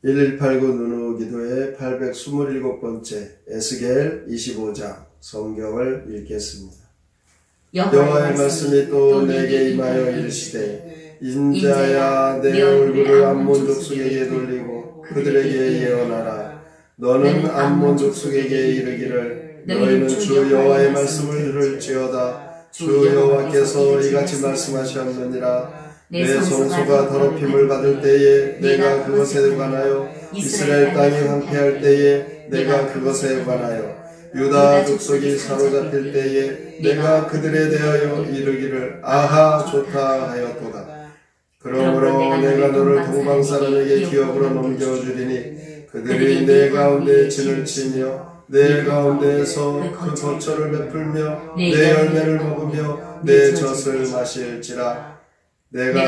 1189 누누 기도의 827번째 에스겔 25장 성경을 읽겠습니다. 여호와의 말씀이 또 내게 임하여 이르시되 인자야 내 얼굴을 암몬 족속에게 돌리고 그들에게 예언하라. 너는 암몬 족속에게 이르기를 너희는 주 여호와의 말씀을 들을지어다. 주 여호와께서 이같이 말씀하셨느니라. 내 성소가 더럽힘을 받을 때에 내가 그것에 관하여 이스라엘 땅이 황폐할 때에 내가 그것에 관하여 유다 족속이 사로잡힐 때에 내가 그들에 대하여 이르기를 아하 좋다 하였도다. 그러므로 내가 너를 동방 사람에게 기업으로 넘겨주리니 그들이 내 가운데 진을 치며 내 가운데에서 그 거처를 베풀며 내 열매를 먹으며 내 젖을 마실지라. 내가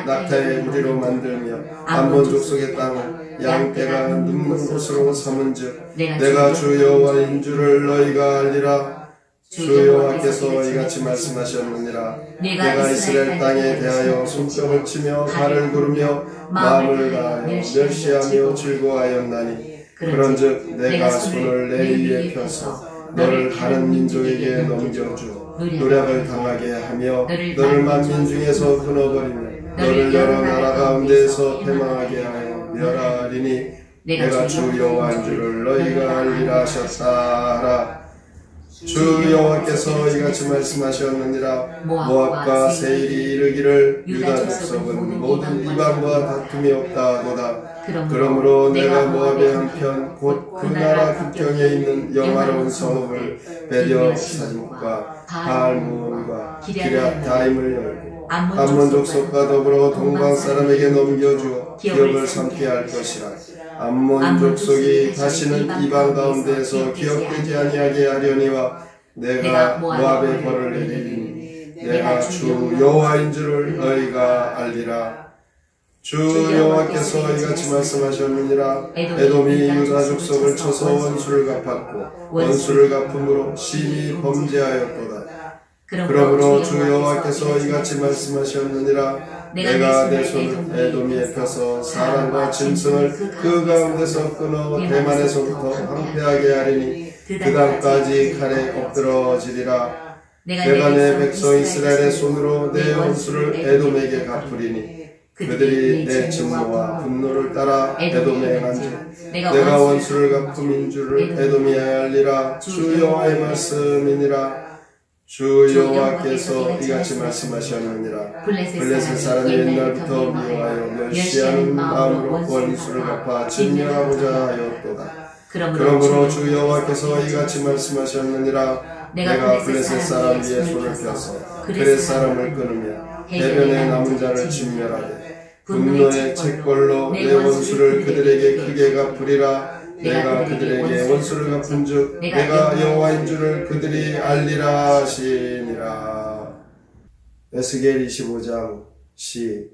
낙타의 무리로 만들며 암몬 족속의 땅을 양떼가 눕는 곳으로 삼은즉 내가 주 여호와인 줄을 너희가 알리라. 주 여호와께서 이같이 말씀하셨느니라. 내가 이스라엘 땅에 대하여 손뼉을 치며 발을 구르며 마음을 다하여 멸시하며 즐거워하였나니 그런즉 내가 손을 내 위에 펴서 너를 다른 민족에게 넘겨주 노략을 당하게 하며 너를 만민 중에서 끊어버리며 너를 여러 나라 가운데에서 패망하게 하여 멸하리니 내가 주 여호와인 줄을 너희가 알리라 하셨다 하라. 주 여호와께서 이같이 말씀하셨느니라. 모압과 세일이 이르기를 유다 족속은 모든 이방과 다툼이 없다 하도다. 그러므로 내가 모압의 한편 곧 그 나라 국경에 있는 영화로운 성읍을 베려 사진과 바알므온과 기럇다임을 열고 암몬 족속과 더불어 동방 사람에게 넘겨주어 기업을 삼게 할 것이라. 암몬 족속이 다시는 이방 가운데에서 기업되지 아니하게 하려니와 내가 모압의 벌을 내리니 내가 주 여호와인 줄을 너희가 알리라. 주 여호와께서 이같이 말씀하셨느니라. 에돔이 유다 족속을 쳐서 원수를 갚았고 원수를 갚음으로 심히 범죄하였도다. 그러므로 주 여호와께서 이같이 말씀하셨느니라. 내가 내 손을 에돔에 펴서 사람과 짐승을 그 가운데서 끊어 대만에서부터 황폐하게 하리니 그 땅까지 칼에 엎드러지리라. 내가 내 백성 이스라엘의 손으로 내 원수를 에돔에게 갚으리니 그들이 내 진노와 분노를 따라 에돔에 행한즉 내가 원수를 갚음인 줄을 에돔이 알리라. 주 여호와의 말씀이니라. 주 여호와께서 이같이 말씀하셨느니라. 블레셋 사람이 옛날부터 미워하여 멸시하는 마음으로 원수를 갚아 진멸하고자 하였도다. 그러므로 주 여호와께서 이같이 말씀하셨느니라. 내가 블레셋 사람 위에 손을 펴서 그렛 사람을 끊으며 해변에 남은 자를 진멸하되 분노의 채꼴로 내 원수를 그들에게 크게 갚으리라. 내가 그들에게 원수를 갚은즉 내가 여호와인 줄을 그들이 알리라 하시니라. 에스겔 25장 시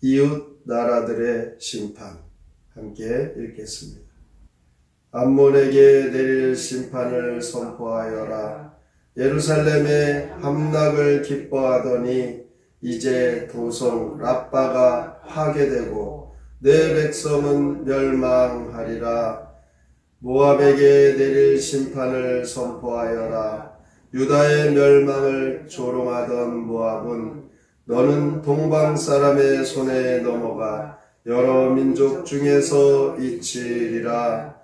이웃 나라들의 심판 함께 읽겠습니다. 암몬에게 내릴 심판을 선포하여라. 예루살렘의 함락을 기뻐하더니 이제 도성 라빠가 파괴되고 내 백성은 멸망하리라. 모압에게 내릴 심판을 선포하여라. 유다의 멸망을 조롱하던 모압은 너는 동방 사람의 손에 넘어가 여러 민족 중에서 잊히리라.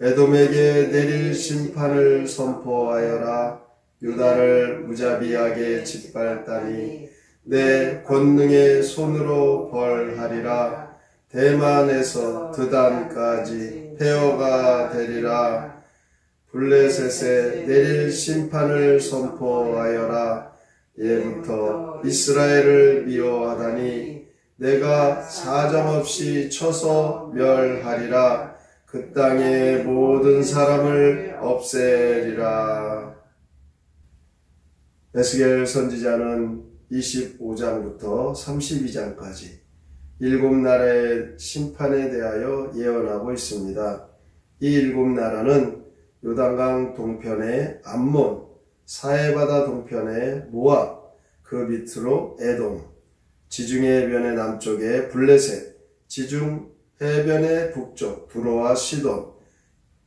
에돔에게 내릴 심판을 선포하여라. 유다를 무자비하게 짓밟다니 내 권능의 손으로 벌하리라. 대만에서 드단까지 폐허가 되리라. 블레셋에 내릴 심판을 선포하여라. 예부터 이스라엘을 미워하다니 내가 사정없이 쳐서 멸하리라. 그 땅의 모든 사람을 없애리라. 에스겔 선지자는 25장부터 32장까지 7나라의 심판에 대하여 예언하고 있습니다. 이 7나라는 요단강 동편의 암몬, 사해바다 동편의 모압, 그 밑으로 에돔, 지중해 변의 남쪽의 블레셋, 지중 해변의 북쪽 두로와 시돈,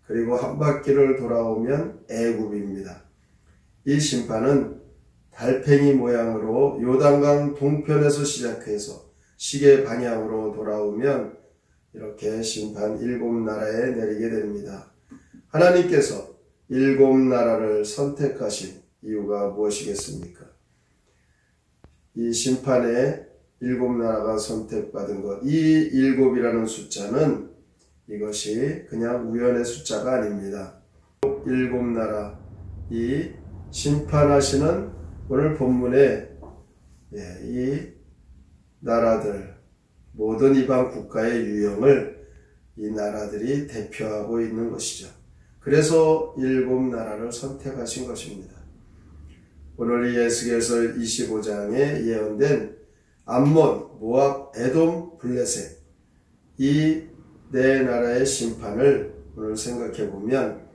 그리고 한 바퀴를 돌아오면 애굽입니다. 이 심판은 달팽이 모양으로 요단강 동편에서 시작해서 시계 방향으로 돌아오면 이렇게 심판 7나라에 내리게 됩니다. 하나님께서 7나라를 선택하신 이유가 무엇이겠습니까? 이 심판에 7나라가 선택받은 것, 이 7이라는 숫자는 이것이 그냥 우연의 숫자가 아닙니다. 7나라, 이 심판하시는 오늘 본문에 이 나라들, 모든 이방 국가의 유형을 이 나라들이 대표하고 있는 것이죠. 그래서 7나라를 선택하신 것입니다. 오늘 이 에스겔서 25장에 예언된 암몬, 모압, 에돔, 블레셋, 이 네 나라의 심판을 오늘 생각해 보면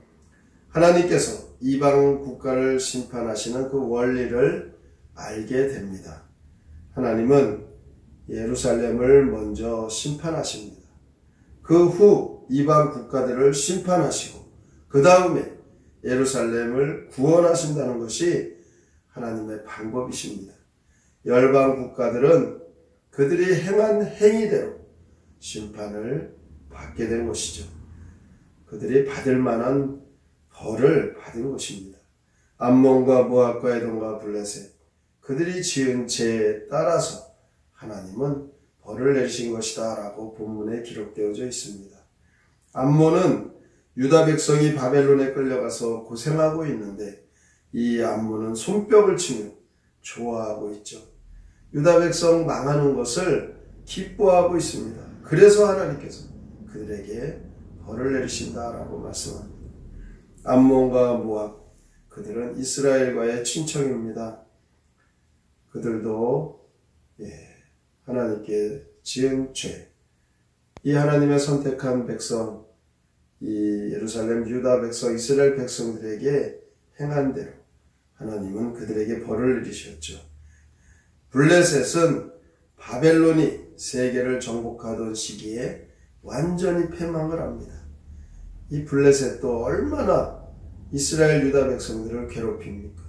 하나님께서 이방 국가를 심판하시는 그 원리를 알게 됩니다. 하나님은 예루살렘을 먼저 심판하십니다. 그 후 이방 국가들을 심판하시고 그 다음에 예루살렘을 구원하신다는 것이 하나님의 방법이십니다. 열방 국가들은 그들이 행한 행위대로 심판을 받게 된 것이죠. 그들이 받을 만한 벌을 받은 것입니다. 암몬과 모압과 에돔과 블레셋, 그들이 지은 죄에 따라서 하나님은 벌을 내리신 것이다 라고 본문에 기록되어져 있습니다. 암몬은 유다 백성이 바벨론에 끌려가서 고생하고 있는데 이 암몬은 손뼉을 치며 좋아하고 있죠. 유다 백성 망하는 것을 기뻐하고 있습니다. 그래서 하나님께서 그들에게 벌을 내리신다라고 말씀합니다. 암몬과 모압, 그들은 이스라엘과의 친척입니다. 그들도 하나님께 지은 죄, 이 하나님의 선택한 백성, 이 예루살렘 유다 백성, 이스라엘 백성들에게 행한 대로 하나님은 그들에게 벌을 내리셨죠. 블레셋은 바벨론이 세계를 정복하던 시기에 완전히 패망을 합니다. 이 블레셋도 얼마나 이스라엘 유다 백성들을 괴롭힙니까?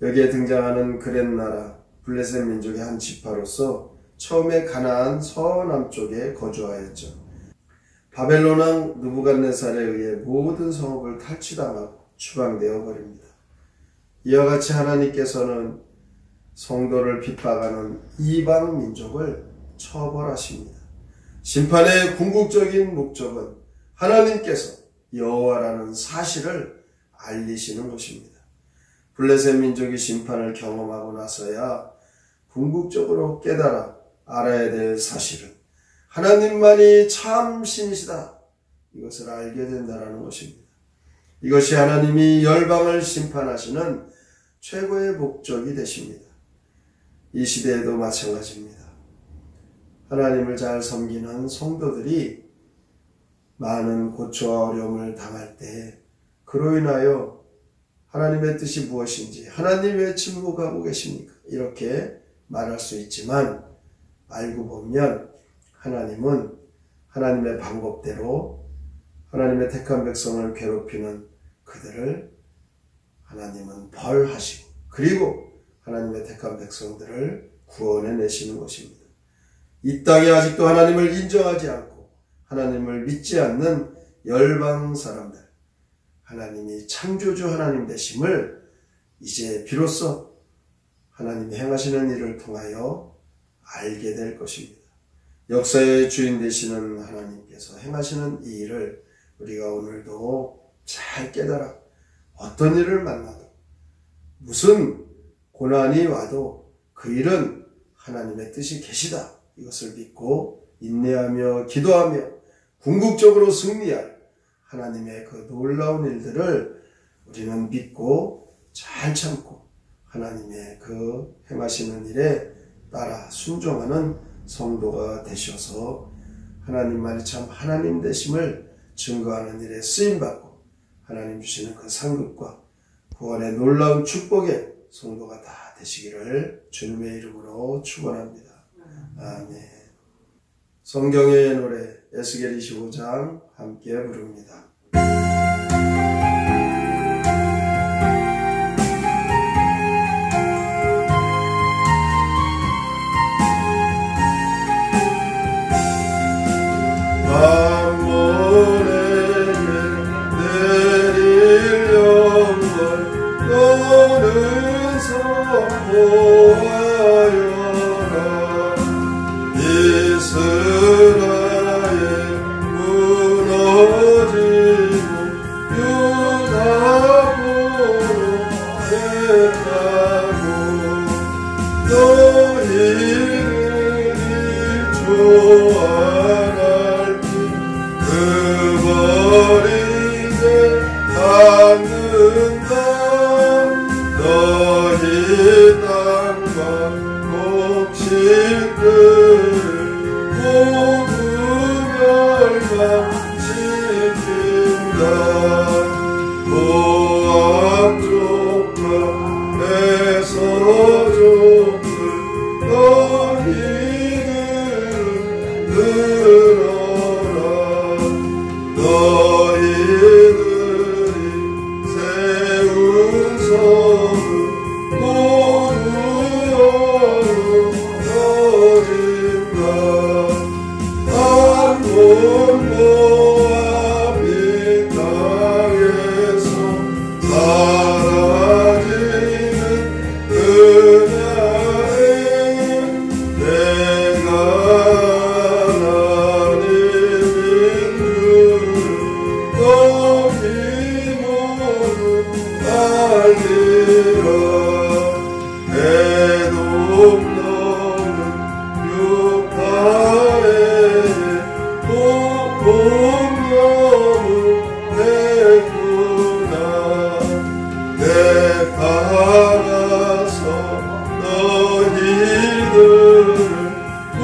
여기에 등장하는 그렛나라, 블레셋 민족의 한 지파로서 처음에 가나안 서남쪽에 거주하였죠. 바벨론 왕 느부갓네살에 의해 모든 성읍을 탈취당하고 추방되어 버립니다. 이와 같이 하나님께서는 성도를 핍박하는 이방 민족을 처벌하십니다. 심판의 궁극적인 목적은 하나님께서 여호와라는 사실을 알리시는 것입니다. 블레셋 민족이 심판을 경험하고 나서야 궁극적으로 깨달아 알아야 될 사실은 하나님만이 참 신이시다, 이것을 알게 된다는 것입니다. 이것이 하나님이 열방을 심판하시는 최고의 목적이 되십니다. 이 시대에도 마찬가지입니다. 하나님을 잘 섬기는 성도들이 많은 고초와 어려움을 당할 때 그로 인하여 하나님의 뜻이 무엇인지, 하나님 왜 침묵하고 계십니까? 이렇게 말할 수 있지만 알고 보면 하나님은 하나님의 방법대로 하나님의 택한 백성을 괴롭히는 그들을 하나님은 벌하시고, 그리고 하나님의 택한 백성들을 구원해내시는 것입니다. 이 땅에 아직도 하나님을 인정하지 않고 하나님을 믿지 않는 열방 사람들, 하나님이 창조주 하나님 되심을 이제 비로소 하나님이 행하시는 일을 통하여 알게 될 것입니다. 역사의 주인 되시는 하나님께서 행하시는 이 일을 우리가 오늘도 잘 깨달아 어떤 일을 만나도, 무슨 고난이 와도 그 일은 하나님의 뜻이 계시다, 이것을 믿고 인내하며 기도하며 궁극적으로 승리할 하나님의 그 놀라운 일들을 우리는 믿고 잘 참고 하나님의 그 행하시는 일에 따라 순종하는 성도가 되셔서 하나님만이 참 하나님 되심을 증거하는 일에 쓰임받고 하나님 주시는 그 상급과 구원의 놀라운 축복의 성도가 다 되시기를 주님의 이름으로 축원합니다. 아멘. 성경의 노래 에스겔 25장 함께 부릅니다. 만몬에게 내릴 영광 너는 선포하여라. 이스라엘 무너지고 유다 포로했다고 너희는 좋아할지 그 버리게 않는다. 너희 땅과 곡식들을 모두 멸망시킨다. 모압 족과 에서족들 너희들은 들어라. 너희들이 세운 성을 모두 어루러진다. 암몬 모압이 땅에서 사라지는 그날에 내가 하나님인 줄을 너희 모두 알리라. 에돔 너는 육파에 공동명을 했구나. 내가라서 너희들을 꼭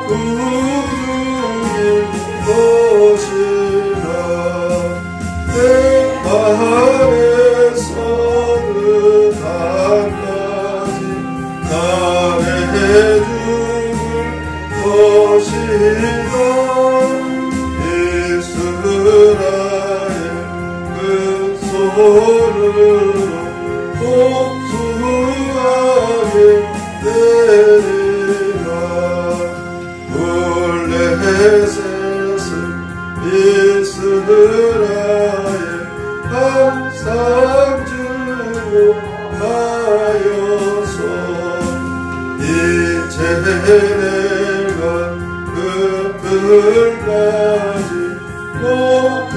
구주일 것이라. 내 발에서는 땅까지 나의 죽을 것이다. 이스라엘 그 손으로 복수하게 되리라. 블레셋은 이스라엘 항상 주고 하여서 이제 내가 그들까지 모두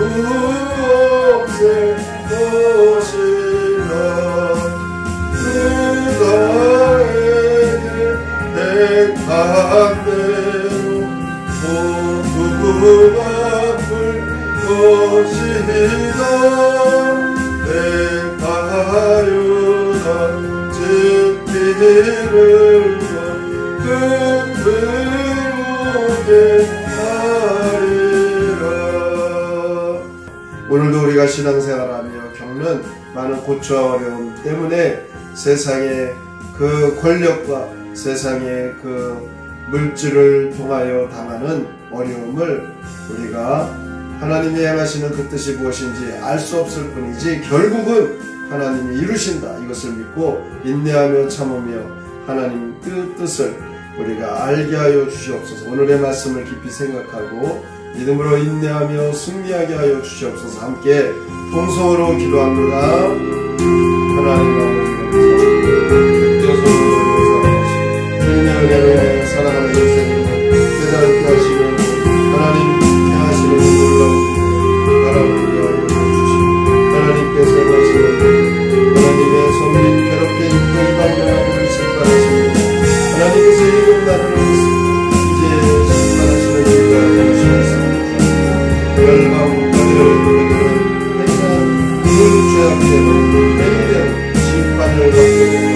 없앨 것이라. 그날에게 행한 대로 모두 갚을 것이다. 내가 유다 지키를 오늘도 우리가 신앙생활하며 겪는 많은 고초와 어려움 때문에 세상의 그 권력과 세상의 그 물질을 통하여 당하는 어려움을 우리가 하나님이 행하시는 그 뜻이 무엇인지 알 수 없을 뿐이지 결국은 하나님이 이루신다, 이것을 믿고 인내하며 참으며 하나님 뜻을 우리가 알게 하여 주시옵소서. 오늘의 말씀을 깊이 생각하고 믿음으로 인내하며 승리하게 하여 주시옵소서. 함께 통성으로 기도합니다. 하나님 아버지 감사합니다. 사랑하는 선생님을 깨닫게 하시는 하나님 행하시는 놀라운 바라보게 하여 주시고 하나님께서 행하시는 하나님의 성민 괴롭게 입고 이 방면하기를 심판하십니다. 하나님께서 일곱 나라를 이제 심판하시는 일과 오시겠습니다. 열방 국가들을 행한 그 죄악대로 행위대로 심판을 받게 됩니다.